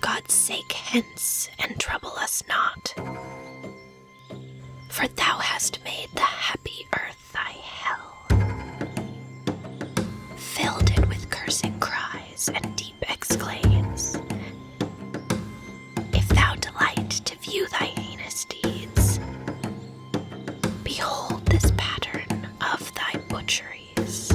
God's sake, hence, and trouble us not. For thou hast made the happy earth thy hell, filled it with cursing cries and deep exclaims. If thou delight to view thy heinous deeds, behold this pattern of thy butcheries.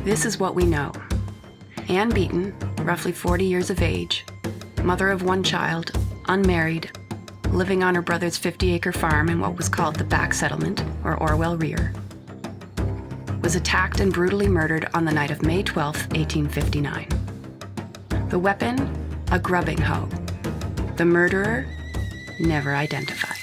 This is what we know. Anne Beaton, roughly 40 years of age, mother of one child, unmarried, living on her brother's 50-acre farm in what was called the Back Settlement, or Orwell Rear, was attacked and brutally murdered on the night of May 12, 1859. The weapon, a grubbing hoe. The murderer, never identified.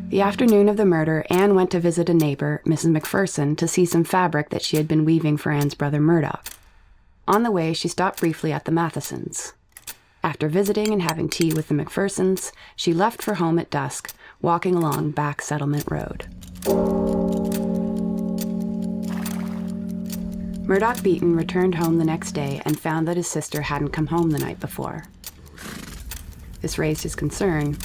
The afternoon of the murder, Anne went to visit a neighbor, Mrs. McPherson, to see some fabric that she had been weaving for Anne's brother Murdoch. On the way, she stopped briefly at the Mathesons. After visiting and having tea with the McPhersons, she left for home at dusk, walking along Back Settlement Road. Murdoch Beaton returned home the next day and found that his sister hadn't come home the night before. This raised his concern,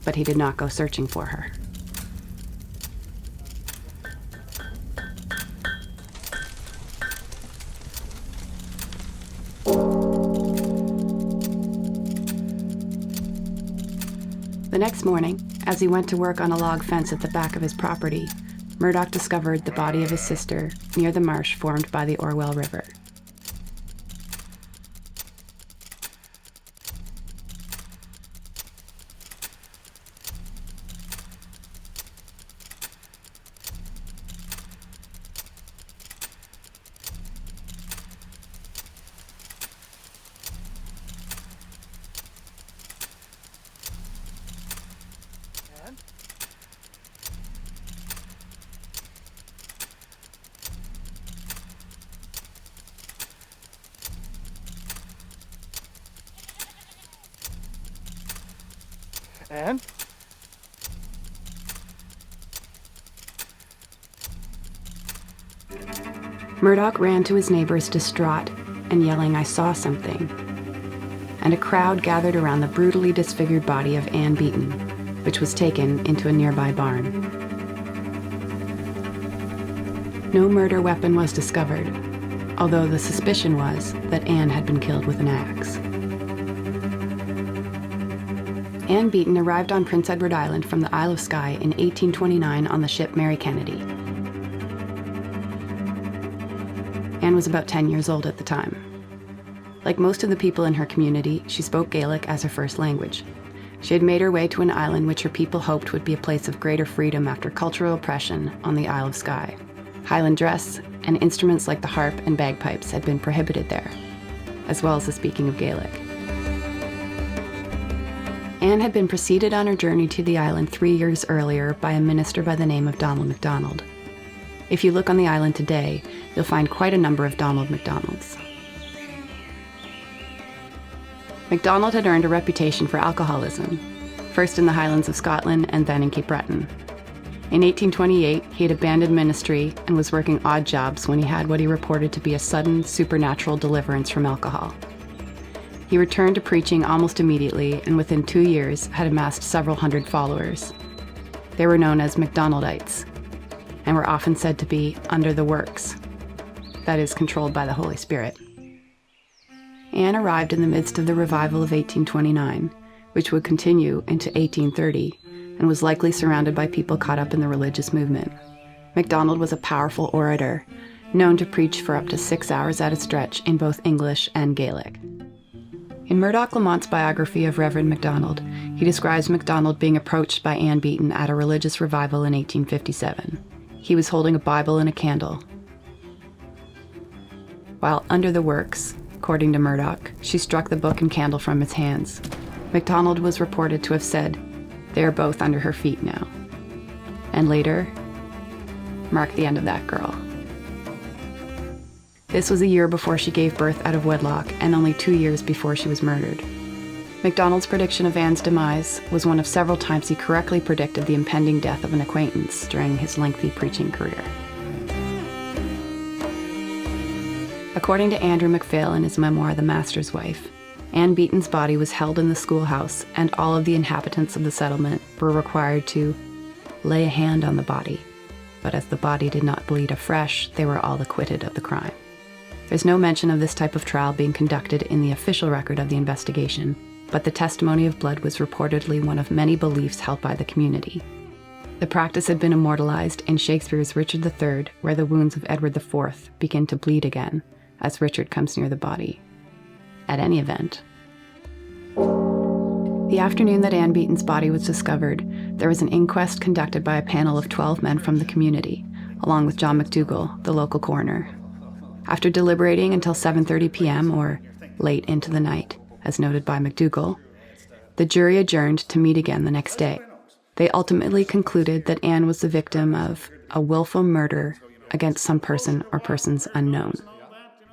but he did not go searching for her. The next morning, as he went to work on a log fence at the back of his property, Murdoch discovered the body of his sister near the marsh formed by the Orwell River. Anne? Murdoch ran to his neighbors distraught and yelling, "I saw something." And a crowd gathered around the brutally disfigured body of Anne Beaton, which was taken into a nearby barn. No murder weapon was discovered, although the suspicion was that Anne had been killed with an axe. Anne Beaton arrived on Prince Edward Island from the Isle of Skye in 1829 on the ship Mary Kennedy. Anne was about 10 years old at the time. Like most of the people in her community, she spoke Gaelic as her first language. She had made her way to an island which her people hoped would be a place of greater freedom after cultural oppression on the Isle of Skye. Highland dress and instruments like the harp and bagpipes had been prohibited there, as well as the speaking of Gaelic. Anne had been preceded on her journey to the island 3 years earlier by a minister by the name of Donald MacDonald. If you look on the island today, you'll find quite a number of Donald MacDonalds. MacDonald had earned a reputation for alcoholism, first in the Highlands of Scotland and then in Cape Breton. In 1828, he had abandoned ministry and was working odd jobs when he had what he reported to be a sudden supernatural deliverance from alcohol. He returned to preaching almost immediately and within 2 years had amassed several hundred followers. They were known as MacDonaldites and were often said to be under the works, that is, controlled by the Holy Spirit. Anne arrived in the midst of the revival of 1829, which would continue into 1830, and was likely surrounded by people caught up in the religious movement. MacDonald was a powerful orator, known to preach for up to 6 hours at a stretch in both English and Gaelic. In Murdoch Lamont's biography of Reverend MacDonald, he describes MacDonald being approached by Anne Beaton at a religious revival in 1857. He was holding a Bible and a candle. While under the works, according to Murdoch, she struck the book and candle from its hands. MacDonald was reported to have said, "They are both under her feet now," and later marked the end of that girl. This was a year before she gave birth out of wedlock and only 2 years before she was murdered. MacDonald's prediction of Anne's demise was one of several times he correctly predicted the impending death of an acquaintance during his lengthy preaching career. According to Andrew MacPhail in his memoir, The Master's Wife, Anne Beaton's body was held in the schoolhouse, and all of the inhabitants of the settlement were required to lay a hand on the body. But as the body did not bleed afresh, they were all acquitted of the crime. There's no mention of this type of trial being conducted in the official record of the investigation, but the testimony of blood was reportedly one of many beliefs held by the community. The practice had been immortalized in Shakespeare's Richard III, where the wounds of Edward IV begin to bleed again as Richard comes near the body. At any event, the afternoon that Anne Beaton's body was discovered, there was an inquest conducted by a panel of 12 men from the community, along with John McDougall, the local coroner. After deliberating until 7:30 p.m., or late into the night, as noted by McDougall, the jury adjourned to meet again the next day. They ultimately concluded that Anne was the victim of a willful murder against some person or persons unknown.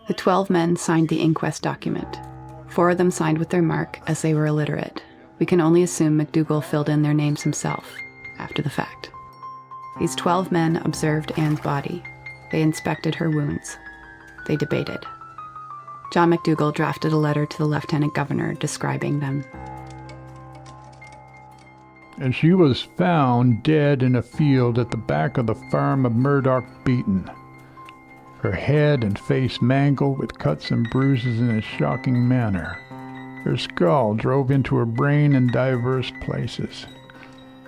The 12 men signed the inquest document. 4 of them signed with their mark, as they were illiterate. We can only assume McDougall filled in their names himself, after the fact. These 12 men observed Anne's body. They inspected her wounds. They debated. John McDougall drafted a letter to the Lieutenant Governor describing them. And she was found dead in a field at the back of the farm of Murdoch Beaton. Her head and face mangled with cuts and bruises in a shocking manner. Her skull drove into her brain in diverse places.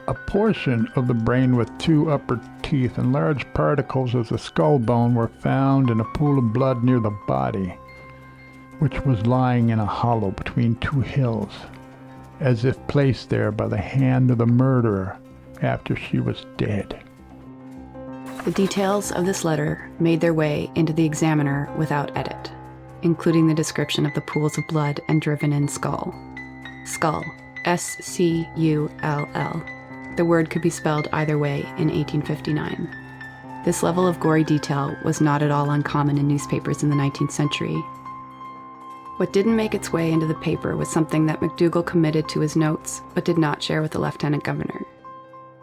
A portion of the brain with 2 upper teeth and large particles of the skull bone were found in a pool of blood near the body, which was lying in a hollow between 2 hills, as if placed there by the hand of the murderer after she was dead. The details of this letter made their way into the Examiner without edit, including the description of the pools of blood and driven-in skull. Skull, S-C-U-L-L. The word could be spelled either way in 1859. This level of gory detail was not at all uncommon in newspapers in the 19th century. What didn't make its way into the paper was something that McDougall committed to his notes, but did not share with the Lieutenant Governor.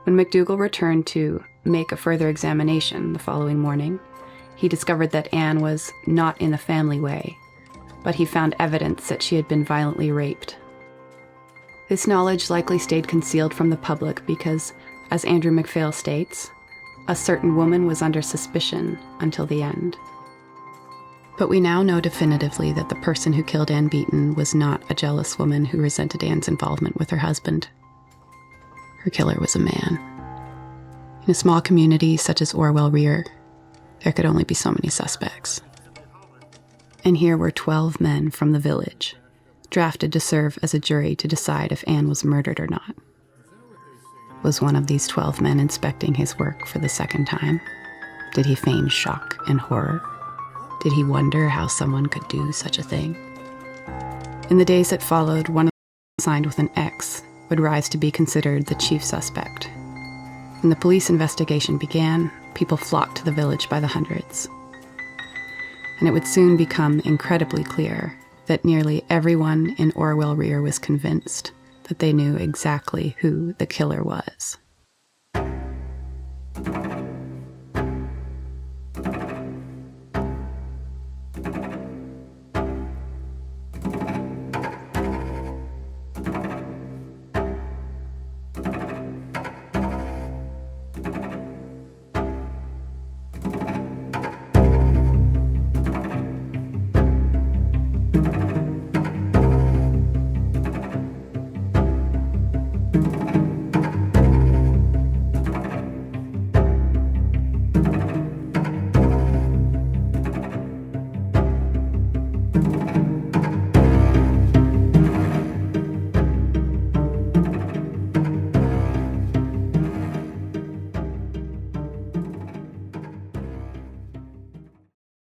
When McDougall returned to make a further examination the following morning, he discovered that Anne was not in the family way, but he found evidence that she had been violently raped. This knowledge likely stayed concealed from the public because, as Andrew MacPhail states, a certain woman was under suspicion until the end. But we now know definitively that the person who killed Anne Beaton was not a jealous woman who resented Anne's involvement with her husband. Her killer was a man. In a small community such as Orwell Rear, there could only be so many suspects. And here were 12 men from the village, drafted to serve as a jury to decide if Anne was murdered or not. Was one of these 12 men inspecting his work for the second time? Did he feign shock and horror? Did he wonder how someone could do such a thing? In the days that followed, one of them, signed with an X, would rise to be considered the chief suspect. When the police investigation began, people flocked to the village by the hundreds. And it would soon become incredibly clear that nearly everyone in Orwell Rear was convinced that they knew exactly who the killer was.